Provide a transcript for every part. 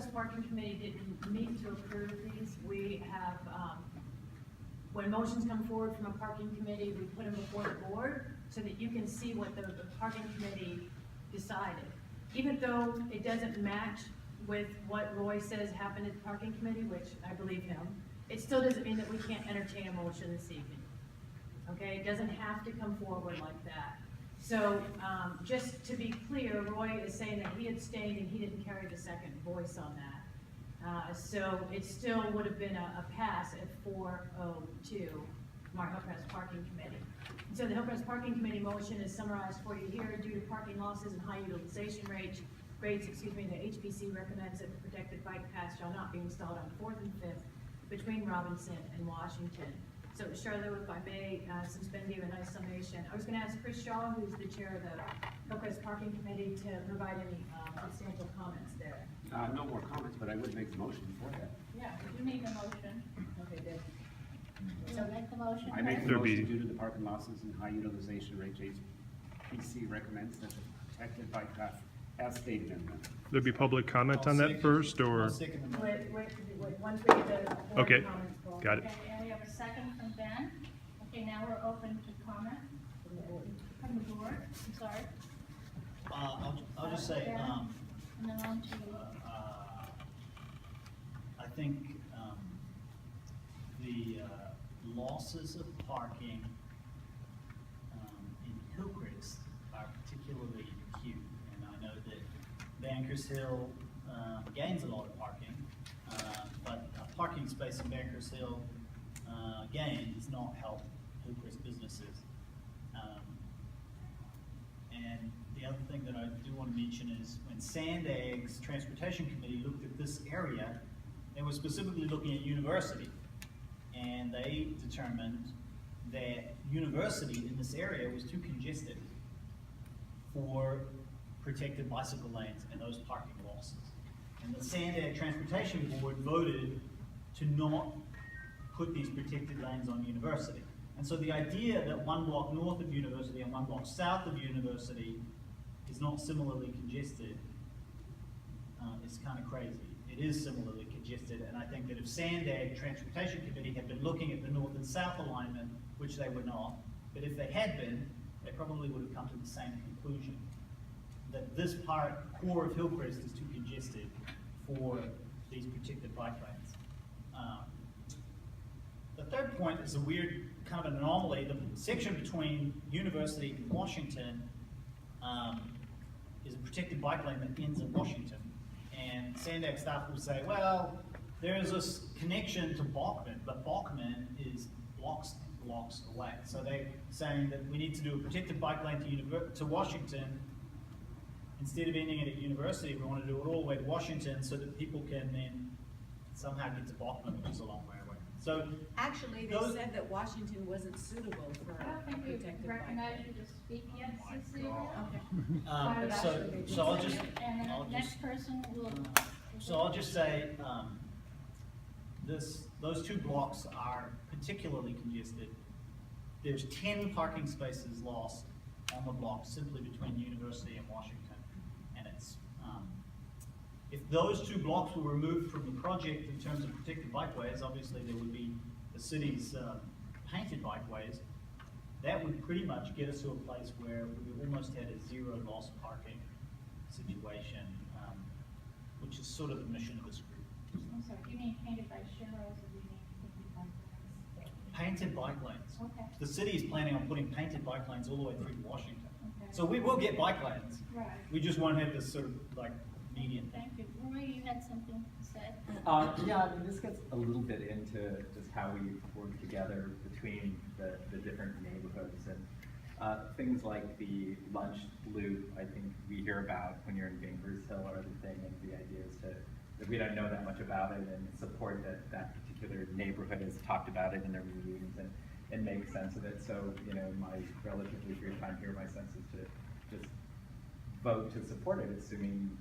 Hillcrest Parking Committee didn't meet to approve these. We have, when motions come forward from a parking committee, we put them before the board so that you can see what the parking committee decided. Even though it doesn't match with what Roy says happened at the parking committee, which I believe him, it still doesn't mean that we can't entertain a motion this evening. Okay, it doesn't have to come forward like that. So, just to be clear, Roy is saying that he abstained and he didn't carry the second voice on that. So it still would have been a pass at 402 from our Hillcrest Parking Committee. So the Hillcrest Parking Committee motion is summarized for you here. Due to parking losses and high utilization rates, the HPC recommends that the protected bike path shall not be installed on 4th and 5th between Robinson and Washington. So Charlotte, if I may, since Ben gave a nice summation, I was going to ask Chris Shaw, who's the chair of the Hillcrest Parking Committee, to provide any substantial comments there. No more comments, but I would make the motion for that. Yeah, you made the motion. Okay, Deb. So make the motion. I make the There'll be- motion due to the parking losses and high utilization rate, HPC recommends that the protected bike path as stated in the. There'd be public comment on that first, or? Wait, once we get the board Okay, comments, Paul. got it. Okay, and we have a second from Ben. Okay, now we're open to comment from the board. I'm sorry. I'll just say, And then on to, I think the losses of parking in Hillcrest are particularly acute, and I know that Bankers Hill gains a lot of parking, but a parking space in Bankers Hill gain does not help Hillcrest businesses. And the other thing that I do want to mention is when Sandag's Transportation Committee looked at this area, they were specifically looking at University. And they determined that University in this area was too congested for protected bicycle lanes and those parking losses. And the Sandag Transportation Board voted to not put these protected lanes on University. And so the idea that one block north of University and one block south of University is not similarly congested is kind of crazy. It is similarly congested, and I think that if Sandag Transportation Committee had been looking at the north and south alignment, which they were not, but if they had been, they probably would have come to the same conclusion, that this core of Hillcrest is too congested for these protected bike lanes. The third point is a weird kind of anomaly. The section between University and Washington is a protected bike lane that ends at Washington. And Sandag staff will say, well, there is this connection to Bachman, but Bachman is blocks and blocks away. So they're saying that we need to do a protected bike lane to Washington. Instead of ending it at University, we want to do it all the way to Washington so that people can then somehow get to Bachman, which is a long way away. So Actually, they said that Washington wasn't suitable for I don't think we protected bike recognize lane. you to speak yet, Cecilia. so I'll just And the next person will. I'll just say those two blocks are particularly congested. There's 10 parking spaces lost on the block simply between University and Washington, and it's if those two blocks were removed from the project in terms of protected bikeways, obviously there would be the city's painted bikeways. That would pretty much get us to a place where we almost had a zero loss parking situation, which is sort of the mission of this group. I'm sorry, do you mean painted by Sherrills or do you mean Painted bike lanes. Okay. The city is planning on putting painted bike lanes all the way through to Washington. Okay. So we will get bike lanes. Right. We just won't have this sort of like median thing. Thank you. Roy, you had something to say? Yeah, I mean, this gets a little bit into just how we work together between the different neighborhoods and things like the lunch loop. I think we hear about when you're in Bankers Hill or other thing, and the idea is that we don't know that much about it and support that particular neighborhood has talked about it in their meetings and make sense of it. So, you know, my relatively brief time here, my sense is to just vote to support it, assuming,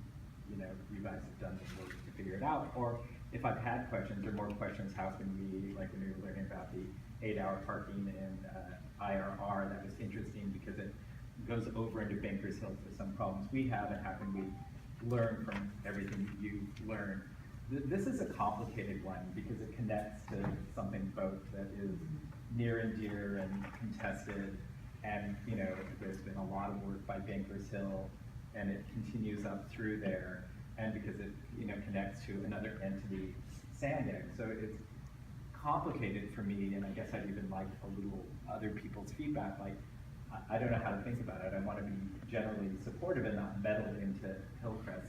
you know, you guys have done the work to figure it out. Or if I've had questions or more questions, how can we, like when we were learning about the 8-hour parking and IRR, that was interesting because it goes over into Bankers Hill for some problems we have, and how can we learn from everything you've learned. This is a complicated one because it connects to something both that is near and dear and contested. And, you know, there's been a lot of work by Bankers Hill, and it continues up through there. And because it, you know, connects to another entity, Sandag. So it's complicated for me, and I guess I'd even like a little other people's feedback. Like, I don't know how to think about it. I want to be generally supportive and not meddle into Hillcrest's